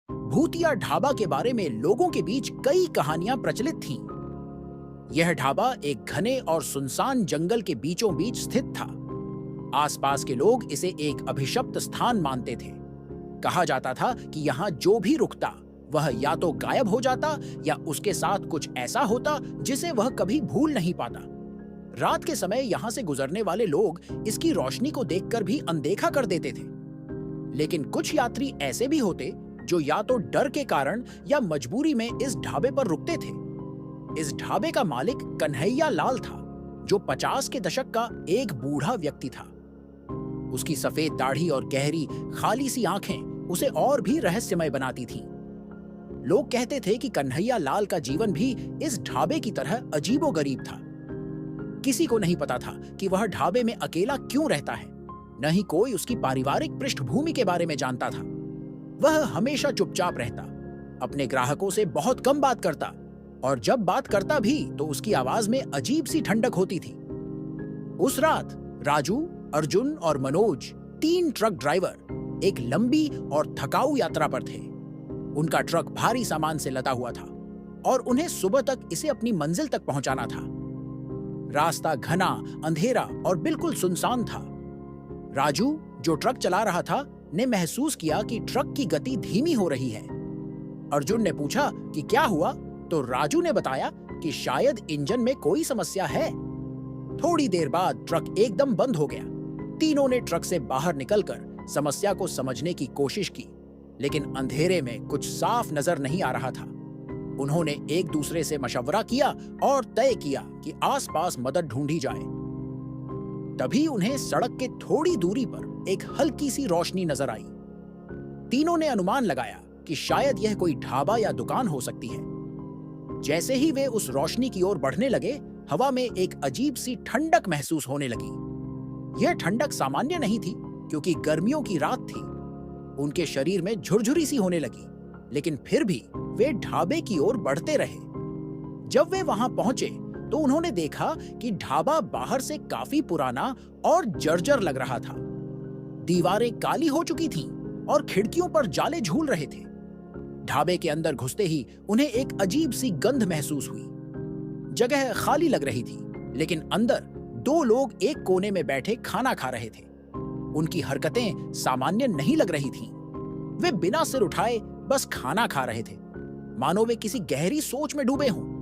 भूतिया ढाबा के बारे में लोगों के बीच कई कहानियां प्रचलित थीं। यह ढाबा एक घने और सुनसान जंगल के बीचों बीच स्थित था। आसपास के लोग इसे एक अभिशप्त स्थान मानते थे। कहा जाता था कि यहाँ जो भी रुकता वह या तो गायब हो जाता या उसके साथ कुछ ऐसा होता जिसे वह कभी भूल नहीं पाता। रात के समय यहाँ से गुजरने वाले लोग इसकी रोशनी को देखकर भी अनदेखा कर देते थे। लेकिन कुछ यात्री ऐसे भी होते जो या तो डर के कारण या मजबूरी में इस ढाबे पर रुकते थे। इस ढाबे का मालिक कन्हैया लाल था, जो 50 के दशक का एक बूढ़ा व्यक्ति था। उसकी सफेद दाढ़ी और गहरी खाली सी आंखें उसे और भी रहस्यमय बनाती थीं। लोग कहते थे कि कन्हैया लाल का जीवन भी इस ढाबे की तरह अजीबोगरीब था। किसी को नहीं पता था कि वह ढाबे में अकेला क्यों रहता है, न ही कोई उसकी पारिवारिक पृष्ठभूमि के बारे में जानता था। वह हमेशा चुपचाप रहता, अपने ग्राहकों से बहुत कम बात करता, और जब बात करता भी तो उसकी आवाज में अजीब सी ठंडक होती थी। उस रात राजू, अर्जुन और मनोज, 3 ट्रक ड्राइवर, एक लंबी और थकाऊ यात्रा पर थे। उनका ट्रक भारी सामान से लदा हुआ था और उन्हें सुबह तक इसे अपनी मंजिल तक पहुंचाना था। रास्ता घना, अंधेरा और बिल्कुल सुनसान था। राजू, जो ट्रक चला रहा था, ने महसूस किया कि ट्रक की गति धीमी हो रही है। अर्जुन ने पूछा कि क्या हुआ, तो राजू ने बताया कि शायद इंजन में कोई समस्या है। थोड़ी देर बाद ट्रक एकदम बंद हो गया। तीनों ने ट्रक से बाहर निकलकर समस्या को समझने की कोशिश की, लेकिन अंधेरे में कुछ साफ नजर नहीं आ रहा था। उन्होंने एक दूसरे से मशवरा किया और तय किया कि आसपास मदद ढूंढी जाए। तभी उन्हें सड़क के थोड़ी दूरी पर एक हल्की सी रोशनी नजर आई। तीनों ने अनुमान लगाया कि शायद यह कोई ढाबा या दुकान हो सकती है। जैसे ही वे उस रोशनी की ओर बढ़ने लगे, हवा में एक अजीब सी ठंडक महसूस होने लगी। यह ठंडक सामान्य नहीं थी, क्योंकि गर्मियों की रात थी। उनके शरीर में झुरझुरी सी होने लगी, लेकिन फिर भी वे ढाबे की ओर बढ़ते रहे। जब वे वहां पहुंचे तो उन्होंने देखा कि ढाबा बाहर से काफी पुराना और जर्जर लग रहा था। दीवारें काली हो चुकी थीं और खिड़कियों पर जाले झूल रहे थे। ढाबे के अंदर घुसते ही उन्हें एक अजीब सी गंध महसूस हुई। जगह खाली लग रही थी, लेकिन अंदर 2 लोग एक कोने में बैठे खाना खा रहे थे। उनकी हरकतें सामान्य नहीं लग रही थीं। वे बिना सिर उठाए बस खाना खा रहे थे, मानो वे किसी गहरी सोच में डूबे हों।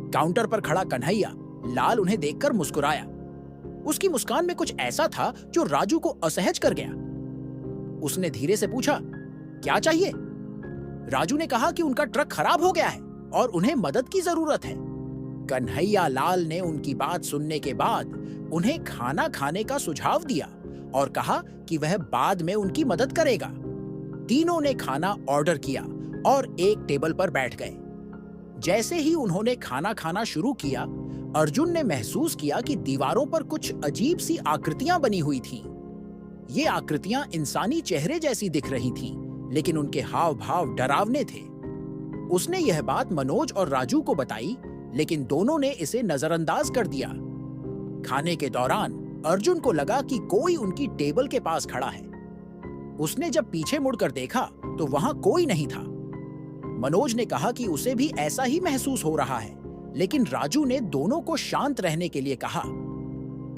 काउंटर पर खड़ा कन्हैया लाल उन्हें देखकर मुस्कुराया। उसकी मुस्कान में कुछ ऐसा था जो राजू को असहज कर गया। उसने धीरे से पूछा, क्या चाहिए? राजू ने कहा कि उनका ट्रक खराब हो गया है और उन्हें मदद की जरूरत है। कन्हैया लाल ने उनकी बात सुनने के बाद उन्हें खाना खाने का सुझाव दिया और कहा कि वह बाद में उनकी मदद करेगा। तीनों ने खाना ऑर्डर किया और एक टेबल पर बैठ गए। जैसे ही उन्होंने खाना खाना शुरू किया, अर्जुन ने महसूस किया कि दीवारों पर कुछ अजीब सी आकृतियां बनी हुई थीं। ये आकृतियां इंसानी चेहरे जैसी दिख रही थीं, लेकिन उनके हाव भाव डरावने थे। उसने यह बात मनोज और राजू को बताई, लेकिन दोनों ने इसे नजरअंदाज कर दिया। खाने के दौरान अर्जुन को लगा कि कोई उनकी टेबल के पास खड़ा है। उसने जब पीछे मुड़कर देखा तो वहां कोई नहीं था। मनोज ने कहा कि उसे भी ऐसा ही महसूस हो रहा है, लेकिन राजू ने दोनों को शांत रहने के लिए कहा।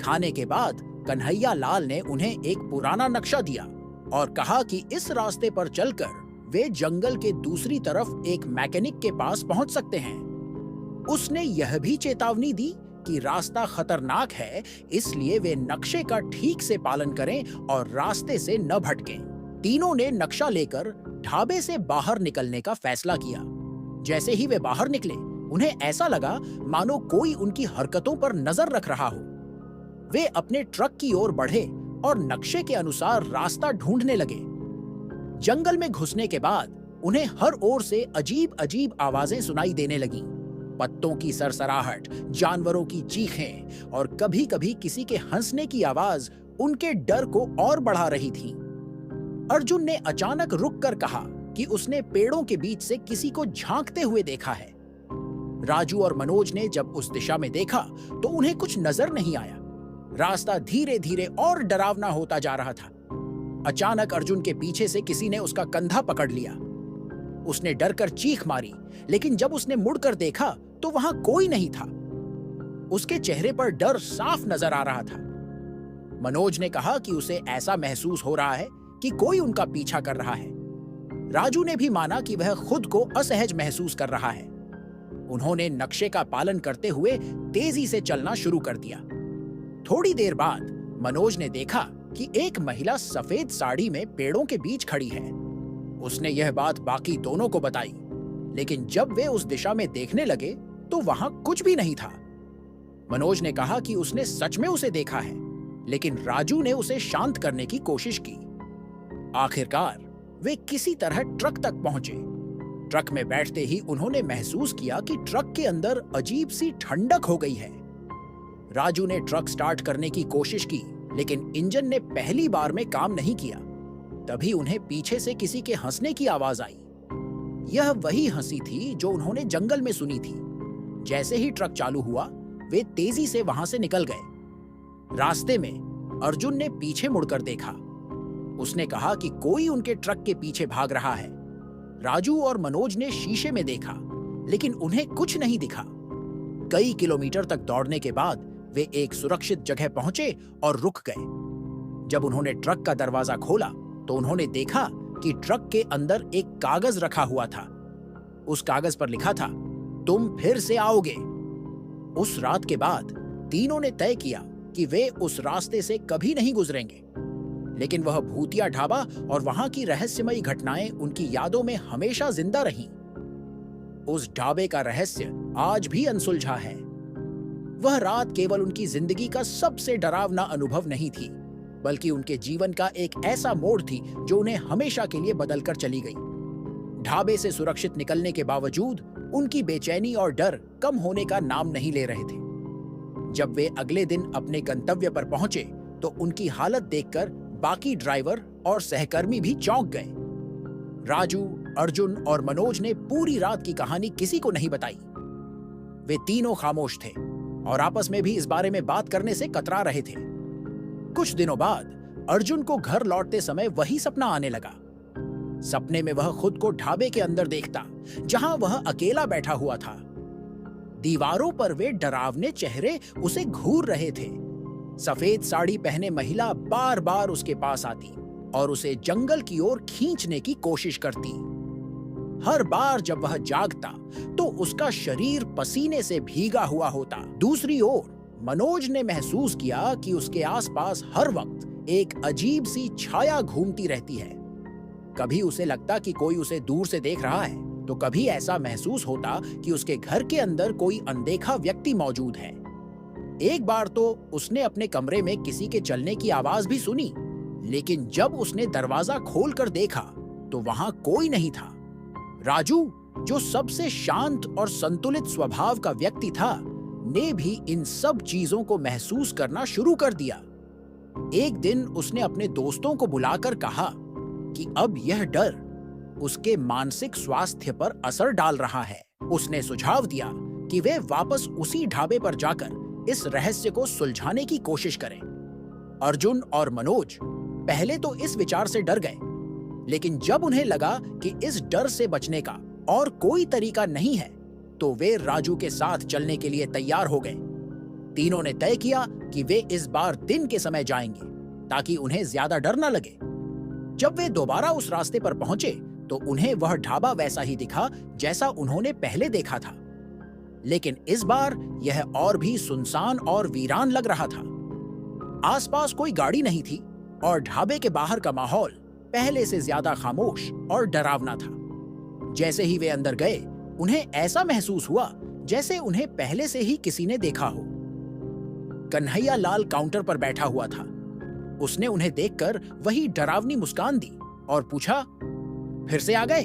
खाने के बाद कन्हैया लाल ने उन्हें एक पुराना नक्शा दिया और कहा कि इस रास्ते पर चलकर वे जंगल के दूसरी तरफ एक मैकेनिक के पास पहुंच सकते हैं। उसने यह भी चेतावनी दी कि रास्ता खतरनाक है, इसलिए वे नक्शे का ठीक से पालन करें और रास्ते से न भटकें। तीनों ने नक्शा लेकर ढाबे से बाहर निकलने का फैसला किया। जैसे ही वे बाहर निकले, उन्हें ऐसा लगा मानो कोई उनकी हरकतों पर नजर रख रहा हो। वे अपने ट्रक की ओर बढ़े और नक्शे के अनुसार रास्ता ढूंढने लगे। जंगल में घुसने के बाद उन्हें हर ओर से अजीब अजीब आवाजें सुनाई देने लगीं। पत्तों की सरसराहट, जानवरों की चीखें और कभी-कभी किसी के हंसने की आवाज उनके डर को और बढ़ा रही थी। अर्जुन ने अचानक रुककर कहा कि उसने पेड़ों के बीच से किसी को झांकते हुए देखा है। राजू और मनोज ने जब उस दिशा में देखा तो उन्हें कुछ नजर नहीं आया। रास्ता धीरे धीरे और डरावना होता जा रहा था। अचानक अर्जुन के पीछे से किसी ने उसका कंधा पकड़ लिया। उसने डर कर चीख मारी, लेकिन जब उसने मुड़कर देखा तो वहां कोई नहीं था। उसके चेहरे पर डर साफ नजर आ रहा था। मनोज ने कहा कि उसे ऐसा महसूस हो रहा है कि कोई उनका पीछा कर रहा है। राजू ने भी माना कि वह खुद को असहज महसूस कर रहा है। उन्होंने नक्शे का पालन करते हुए तेजी से चलना शुरू कर दिया। थोड़ी देर बाद मनोज ने देखा कि एक महिला सफेद साड़ी में पेड़ों के बीच खड़ी है। उसने यह बात बाकी दोनों को बताई, लेकिन जब वे उस दिशा में देखने लगे तो वहां कुछ भी नहीं था। मनोज ने कहा कि उसने सच में उसे देखा है, लेकिन राजू ने उसे शांत करने की कोशिश की। आखिरकार वे किसी तरह ट्रक तक पहुंचे। ट्रक में बैठते ही उन्होंने महसूस किया कि ट्रक के अंदर अजीब सी ठंडक हो गई है। राजू ने ट्रक स्टार्ट करने की कोशिश की, लेकिन इंजन ने पहली बार में काम नहीं किया। तभी उन्हें पीछे से किसी के हंसने की आवाज आई। यह वही हंसी थी जो उन्होंने जंगल में सुनी थी। जैसे ही ट्रक चालू हुआ, वे तेजी से वहां से निकल गए। रास्ते में अर्जुन ने पीछे मुड़कर देखा। उसने कहा कि कोई उनके ट्रक के पीछे भाग रहा है। राजू और मनोज ने शीशे में देखा, लेकिन उन्हें कुछ नहीं दिखा। कई किलोमीटर तक दौड़ने के बाद वे एक सुरक्षित जगह पहुंचे और रुक गए। जब उन्होंने ट्रक का दरवाजा खोला तो उन्होंने देखा कि ट्रक के अंदर एक कागज रखा हुआ था। उस कागज पर लिखा था, तुम फिर से आओगे। उस रात के बाद तीनों ने तय किया कि वे उस रास्ते से कभी नहीं गुजरेंगे। लेकिन वह भूतिया ढाबा और वहां की रहस्यमयी घटनाएं उनकी यादों में हमेशा जिंदा रहीं। उस ढाबे का रहस्य आज भी अनसुलझा है। वह रात केवल उनकी जिंदगी का सबसे डरावना अनुभव नहीं थी, बल्कि उनके जीवन का एक ऐसा मोड़ थी जो उन्हें हमेशा के लिए बदलकर चली गई। ढाबे से सुरक्षित निकलने के बावजूद उनकी बेचैनी और डर कम होने का नाम नहीं ले रहे थे। जब वे अगले दिन अपने गंतव्य पर पहुंचे तो उनकी हालत देखकर बाकी ड्राइवर और सहकर्मी भी चौंक गए। राजू, अर्जुन और मनोज ने पूरी रात की कहानी किसी को नहीं बताई। वे तीनों खामोश थे और आपस में भी इस बारे में बात करने से कतरा रहे थे। कुछ दिनों बाद अर्जुन को घर लौटते समय वही सपना आने लगा। सपने में वह खुद को ढाबे के अंदर देखता, जहां वह अकेला बैठा हुआ था। दीवारों पर वे डरावने चेहरे उसे घूर रहे थे। सफेद साड़ी पहने महिला बार बार उसके पास आती और उसे जंगल की ओर खींचने की कोशिश करती। हर बार जब वह जागता तो उसका शरीर पसीने से भीगा हुआ होता। दूसरी ओर मनोज ने महसूस किया कि उसके आसपास हर वक्त एक अजीब सी छाया घूमती रहती है। कभी उसे लगता कि कोई उसे दूर से देख रहा है, तो कभी ऐसा महसूस होता कि उसके घर के अंदर कोई अनदेखा व्यक्ति मौजूद है। एक बार तो उसने अपने कमरे में किसी के चलने की आवाज भी सुनी, लेकिन जब उसने दरवाजा खोलकर देखा तो वहां कोई नहीं था। राजू, जो सबसे शांत और संतुलित स्वभाव का व्यक्ति था, ने भी इन सब चीजों को महसूस करना शुरू कर दिया। एक दिन उसने अपने दोस्तों को बुलाकर कहा कि अब यह डर उसके मानसिक स्वास्थ्य पर असर डाल रहा है। उसने सुझाव दिया कि वे वापस उसी ढाबे पर जाकर इस रहस्य को सुलझाने की कोशिश करें। अर्जुन और मनोज पहले तो इस विचार से डर गए, लेकिन जब उन्हें लगा कि इस डर से बचने का और कोई तरीका नहीं है, तो वे राजू के साथ चलने के लिए तैयार हो गए। तीनों ने तय किया कि वे इस बार दिन के समय जाएंगे, ताकि उन्हें ज्यादा डर न लगे। जब वे दोबारा उस रास्ते पर पहुंचे तो उन्हें वह ढाबा वैसा ही दिखा जैसा उन्होंने पहले देखा था, लेकिन इस बार यह और भी सुनसान और वीरान लग रहा था। आसपास कोई गाड़ी नहीं थी और ढाबे के बाहर का माहौल पहले से ज्यादा खामोश और डरावना था। जैसे ही वे अंदर गए, उन्हें ऐसा महसूस हुआ जैसे उन्हें पहले से ही किसी ने देखा हो। कन्हैया लाल काउंटर पर बैठा हुआ था। उसने उन्हें देखकर वही डरावनी मुस्कान दी और पूछा, फिर से आ गए?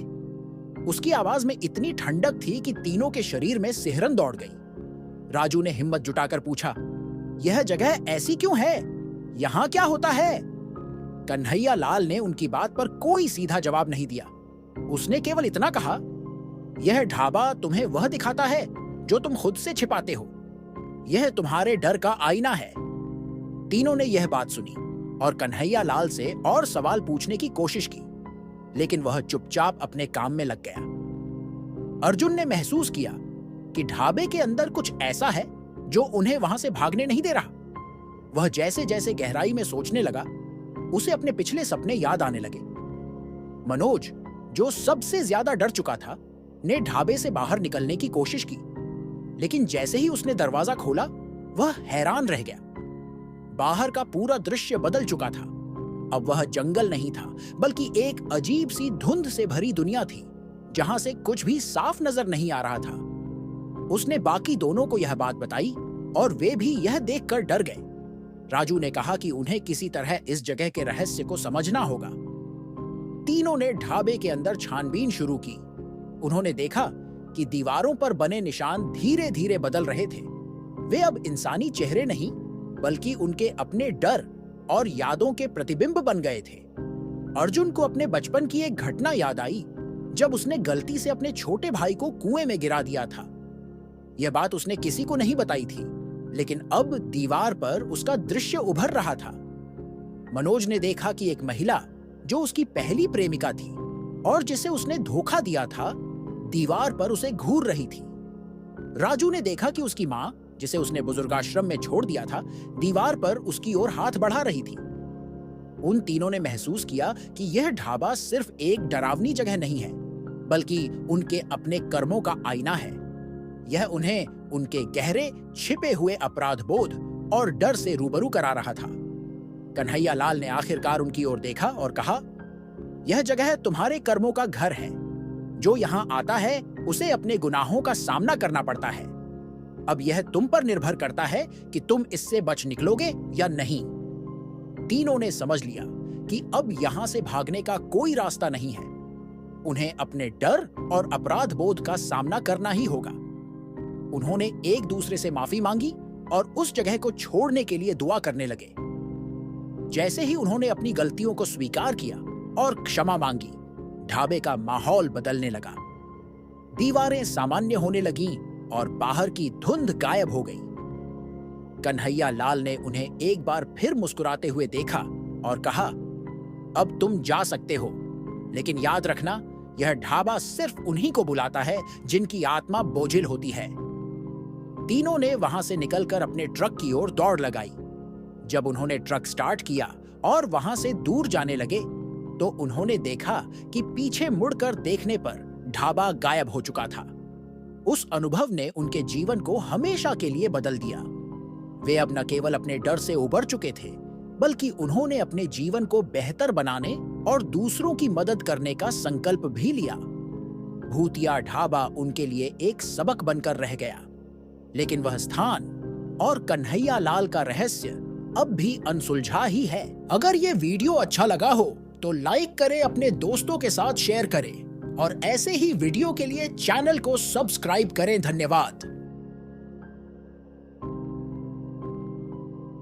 उसकी आवाज में इतनी ठंडक थी कि तीनों के शरीर में सिहरन दौड़ गई। राजू ने हिम्मत जुटाकर पूछा, यह जगह ऐसी क्यों है? यहां क्या होता है? कन्हैया लाल ने उनकी बात पर कोई सीधा जवाब नहीं दिया। उसने केवल इतना कहा, यह ढाबा तुम्हें वह दिखाता है जो तुम खुद से छिपाते हो। यह तुम्हारे डर का आईना है। तीनों ने यह बात सुनी और कन्हैया लाल से और सवाल पूछने की कोशिश की, लेकिन वह चुपचाप अपने काम में लग गया। अर्जुन ने महसूस किया कि ढाबे के अंदर कुछ ऐसा है जो उन्हें वहां से भागने नहीं दे रहा। वह जैसे जैसे गहराई में सोचने लगा, उसे अपने पिछले सपने याद आने लगे। मनोज, जो सबसे ज्यादा डर चुका था, ने ढाबे से बाहर निकलने की कोशिश की, लेकिन जैसे ही उसने दरवाजा खोला, वह हैरान रह गया। बाहर का पूरा दृश्य बदल चुका था। अब वह जंगल नहीं था, बल्कि एक अजीब सी धुंध से भरी दुनिया थी, जहां से कुछ भी साफ नजर नहीं आ रहा था। उसने बाकी दोनों को यह बात बताई और वे भी यह देखकर डर गए। राजू ने कहा कि उन्हें किसी तरह इस जगह के रहस्य को समझना होगा। तीनों ने ढाबे के अंदर छानबीन शुरू की। उन्होंने देखा कि दीवारों पर बने निशान धीरे धीरे बदल रहे थे। वे अब इंसानी चेहरे नहीं, बल्कि उनके अपने डर और यादों के प्रतिबिंब बन गए थे। अर्जुन को अपने बचपन की एक घटना याद आई, जब उसने गलती से अपने छोटे भाई को कुएं में गिरा दिया था। यह बात उसने किसी को नहीं बताई थी, लेकिन अब दीवार पर उसका दृश्य उभर रहा था। मनोज ने देखा कि एक महिला, जो उसकी पहली प्रेमिका थी और जिसे उसने धोखा दिया था, दीवार पर उसे घूर रही थी। राजू ने देखा कि उसकी मां, जिसे उसने बुजुर्गाश्रम में छोड़ दिया था, दीवार पर उसकी ओर हाथ बढ़ा रही थी। उन तीनों ने महसूस किया कि यह ढाबा सिर्फ एक डरावनी जगह नहीं है, बल्कि उनके अपने कर्मों का आईना है। यह उन्हें उनके गहरे छिपे हुए अपराध बोध और डर से रूबरू करा रहा था। कन्हैया लाल ने आखिरकार उनकी ओर देखा और कहा, यह जगह तुम्हारे कर्मों का घर है। जो यहाँ आता है, उसे अपने गुनाहों का सामना करना पड़ता है। अब यह तुम पर निर्भर करता है कि तुम इससे बच निकलोगे या नहीं। तीनों ने समझ लिया कि अब यहां से भागने का कोई रास्ता नहीं है। उन्हें अपने डर और अपराध बोध का सामना करना ही होगा। उन्होंने एक दूसरे से माफी मांगी और उस जगह को छोड़ने के लिए दुआ करने लगे। जैसे ही उन्होंने अपनी गलतियों को स्वीकार किया और क्षमा मांगी, ढाबे का माहौल बदलने लगा। दीवारें सामान्य होने लगीं और बाहर की धुंध गायब हो गई। कन्हैया लाल ने उन्हें एक बार फिर मुस्कुराते हुए देखा और कहा, अब तुम जा सकते हो, लेकिन याद रखना, यह ढाबा सिर्फ उन्हीं को बुलाता है जिनकी आत्मा बोझिल होती है। तीनों ने वहां से निकलकर अपने ट्रक की ओर दौड़ लगाई। जब उन्होंने ट्रक स्टार्ट किया और वहां से दूर जाने लगे, तो उन्होंने देखा कि पीछे मुड़कर देखने पर ढाबा गायब हो चुका था। उस अनुभव ने उनके जीवन को हमेशा के लिए बदल दिया। वे अब न केवल अपने डर से उबर चुके थे, बल्कि उन्होंने अपने जीवन को बेहतर बनाने और दूसरों की मदद करने का संकल्प भी लिया। भूतिया ढाबा उनके लिए एक सबक बनकर रह गया, लेकिन वह स्थान और कन्हैया लाल का रहस्य अब भी अनसुलझा ही है। अगर ये वीडियो अच्छा लगा हो तो लाइक करें, अपने दोस्तों के साथ शेयर करें और ऐसे ही वीडियो के लिए चैनल को सब्सक्राइब करें। धन्यवाद।